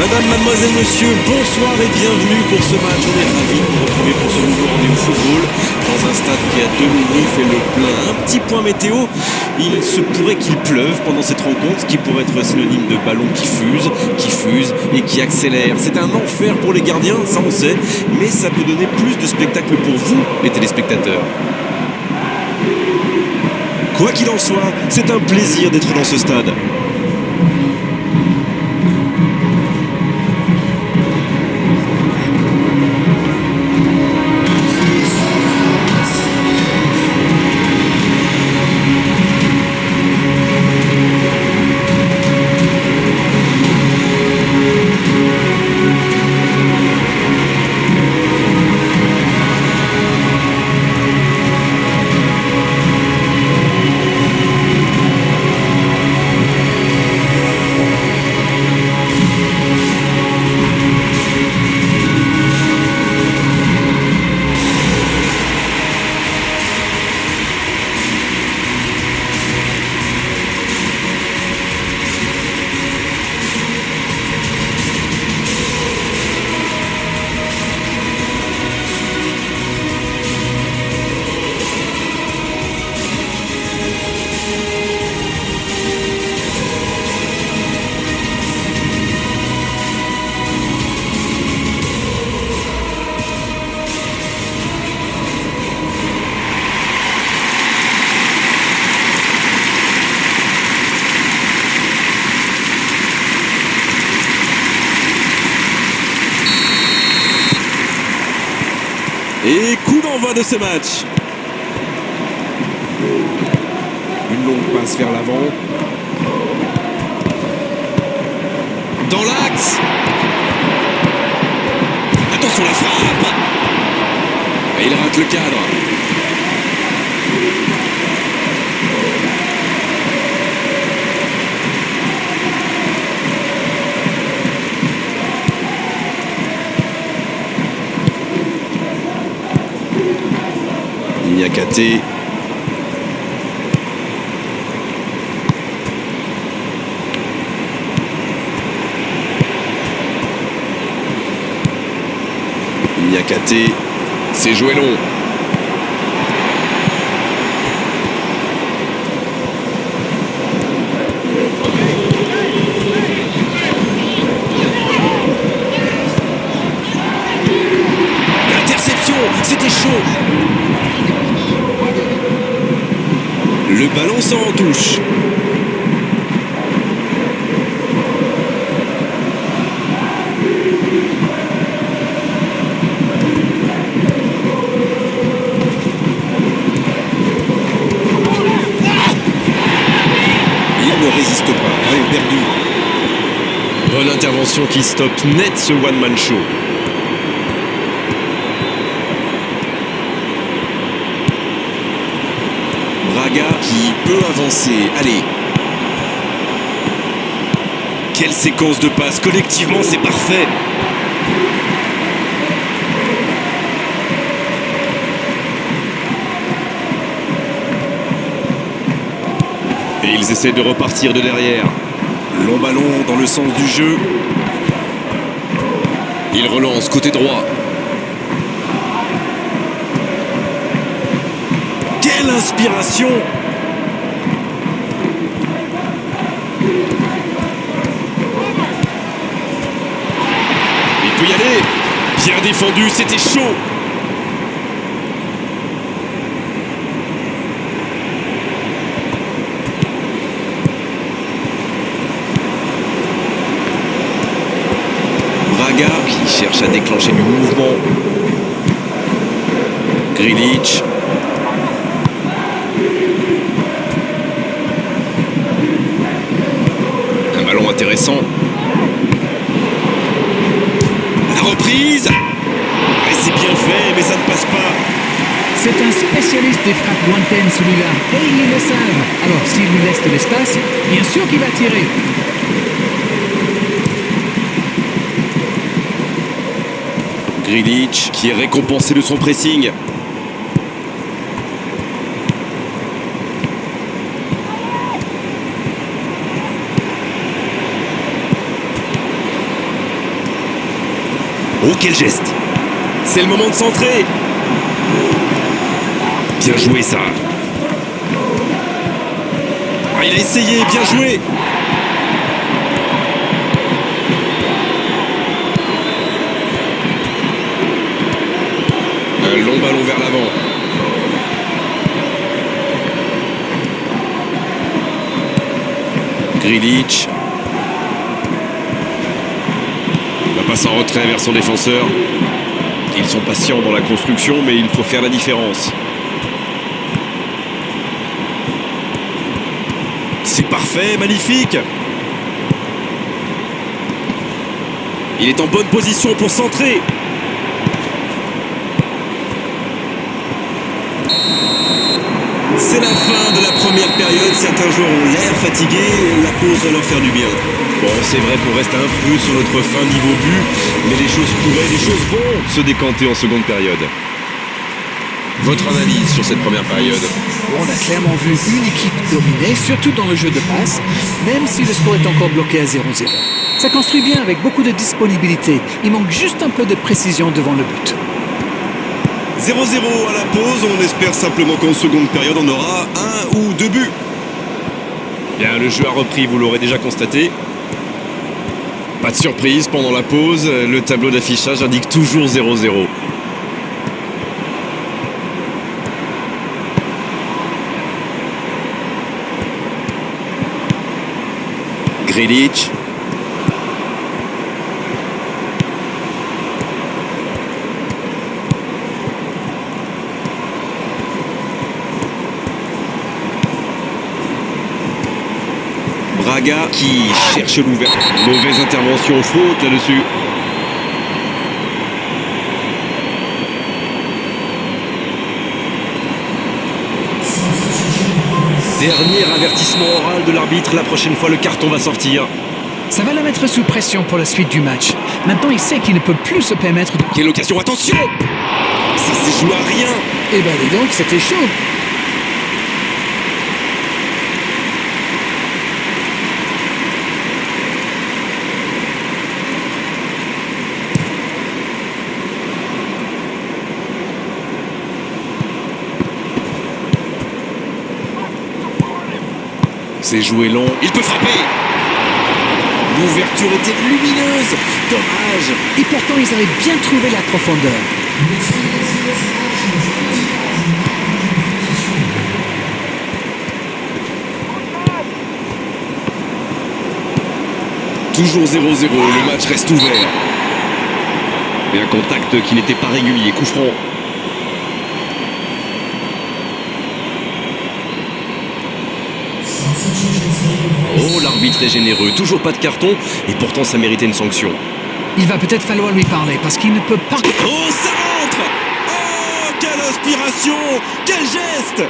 Madame, mademoiselle, monsieur, bonsoir et bienvenue pour ce match. On est ravis de vous retrouver pour ce nouveau rendez-vous football dans un stade qui a de nouveau fait le plein. Un petit point météo, il se pourrait qu'il pleuve pendant cette rencontre, ce qui pourrait être synonyme de ballon qui fuse et qui accélère. C'est un enfer pour les gardiens, ça on sait, mais ça peut donner plus de spectacle pour vous, les téléspectateurs. Quoi qu'il en soit, c'est un plaisir d'être dans ce stade. Et coup d'envoi de ce match. Une longue passe vers l'avant. Dans l'axe. Attention la frappe. Et il rate le cadre. Niakate. Niakate. C'est joué long. L'interception, c'était chaud. Le ballon sort en touche. Il ne résiste pas. Il est perdu. Bonne intervention qui stoppe net ce one-man show. Braga qui peut avancer. Allez. Quelle séquence de passes. Collectivement, c'est parfait. Et ils essaient de repartir de derrière. Long ballon dans le sens du jeu. Il relance côté droit. Quelle inspiration! Il peut y aller. Bien défendu, c'était chaud. Braga qui cherche à déclencher du mouvement. Grilic. Un ballon intéressant. La reprise. Et c'est bien fait, mais ça ne passe pas. C'est un spécialiste des frappes lointaines, celui-là. Et ils le savent. Alors, s'il lui laisse de l'espace, bien sûr qu'il va tirer. Grilic qui est récompensé de son pressing. Oh, quel geste! C'est le moment de centrer. Bien joué, ça. Ah, il a essayé, bien joué. Un long ballon vers l'avant. Grealish. La passe en retrait vers son défenseur. Ils sont patients dans la construction, mais il faut faire la différence. C'est parfait, magnifique. Il est en bonne position pour centrer. C'est la fin de la première période. Certains joueurs ont l'air fatigués. La pause va leur faire du bien. Bon, c'est vrai qu'on reste un peu sur notre fin niveau but, mais les choses vont se décanter en seconde période. Votre analyse sur cette première période? On a clairement vu une équipe dominée, surtout dans le jeu de passe, même si le score est encore bloqué à 0-0. Ça construit bien avec beaucoup de disponibilité. Il manque juste un peu de précision devant le but. 0-0 à la pause. On espère simplement qu'en seconde période, on aura un ou deux buts. Bien, le jeu a repris, vous l'aurez déjà constaté. Pas de surprise pendant la pause. Le tableau d'affichage indique toujours 0-0. Grealish. Braga qui cherche l'ouverture. Mauvaise intervention, faute là-dessus. Dernier avertissement oral de l'arbitre. La prochaine fois, le carton va sortir. Ça va la mettre sous pression pour la suite du match. Maintenant, il sait qu'il ne peut plus se permettre de... Quelle occasion, attention! Ça s'est joué à rien. Eh ben dis donc, c'était chaud. C'est joué long. Il peut frapper. L'ouverture était lumineuse. Dommage. Et pourtant, ils avaient bien trouvé la profondeur. Toujours 0-0. Le match reste ouvert. Et un contact qui n'était pas régulier. Coup franc. Oh, l'arbitre est généreux. Toujours pas de carton. Et pourtant, ça méritait une sanction. Il va peut-être falloir lui parler parce qu'il ne peut pas... Oh, ça rentre! Oh, quelle inspiration! Quel geste!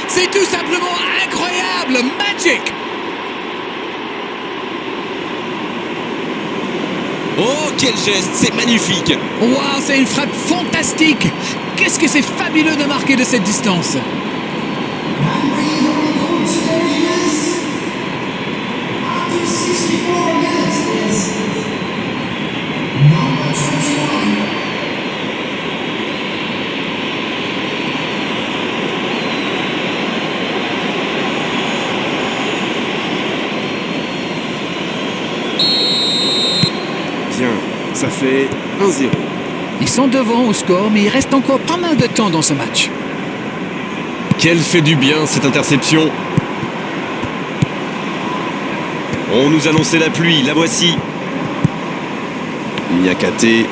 C'est tout simplement incroyable! Magic! Oh, quel geste! C'est magnifique! Waouh, c'est une frappe fantastique! Qu'est-ce que c'est fabuleux de marquer de cette distance! Bien, ça fait 1-0. Ils sont devant au score, mais il reste encore pas mal de temps dans ce match. Quelle fait du bien cette interception! On nous annonçait la pluie, la voici. Niakate.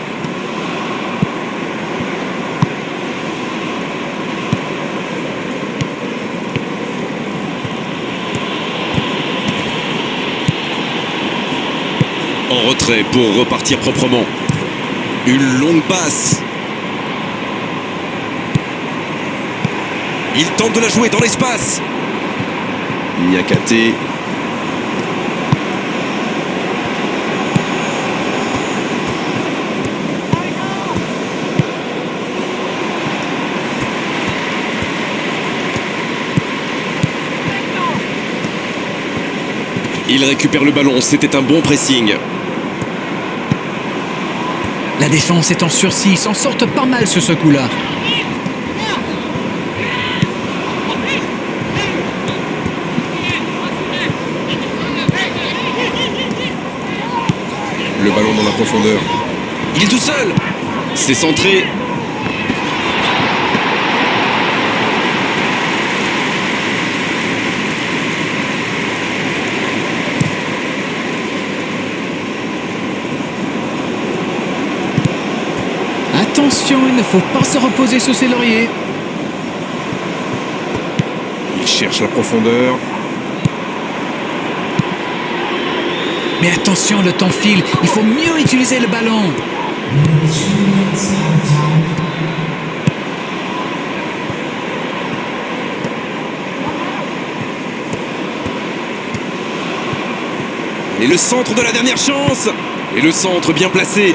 En retrait pour repartir proprement. Une longue passe. Il tente de la jouer dans l'espace. Niakate. Il récupère le ballon, c'était un bon pressing. La défense est en sursis, ils s'en sortent pas mal sur ce coup-là. Le ballon dans la profondeur. Il est tout seul. C'est centré. Attention, il ne faut pas se reposer sur ses lauriers. Il cherche la profondeur. Mais attention, le temps file, il faut mieux utiliser le ballon. Et le centre de la dernière chance. Et le centre bien placé.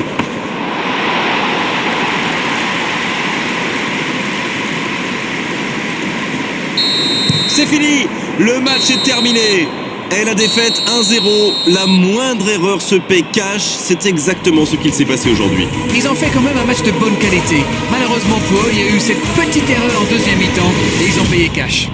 C'est fini. Le match est terminé. Et la défaite 1-0, la moindre erreur se paie cash, c'est exactement ce qu'il s'est passé aujourd'hui. Ils ont fait quand même un match de bonne qualité. Malheureusement pour eux, il y a eu cette petite erreur en deuxième mi-temps et ils ont payé cash.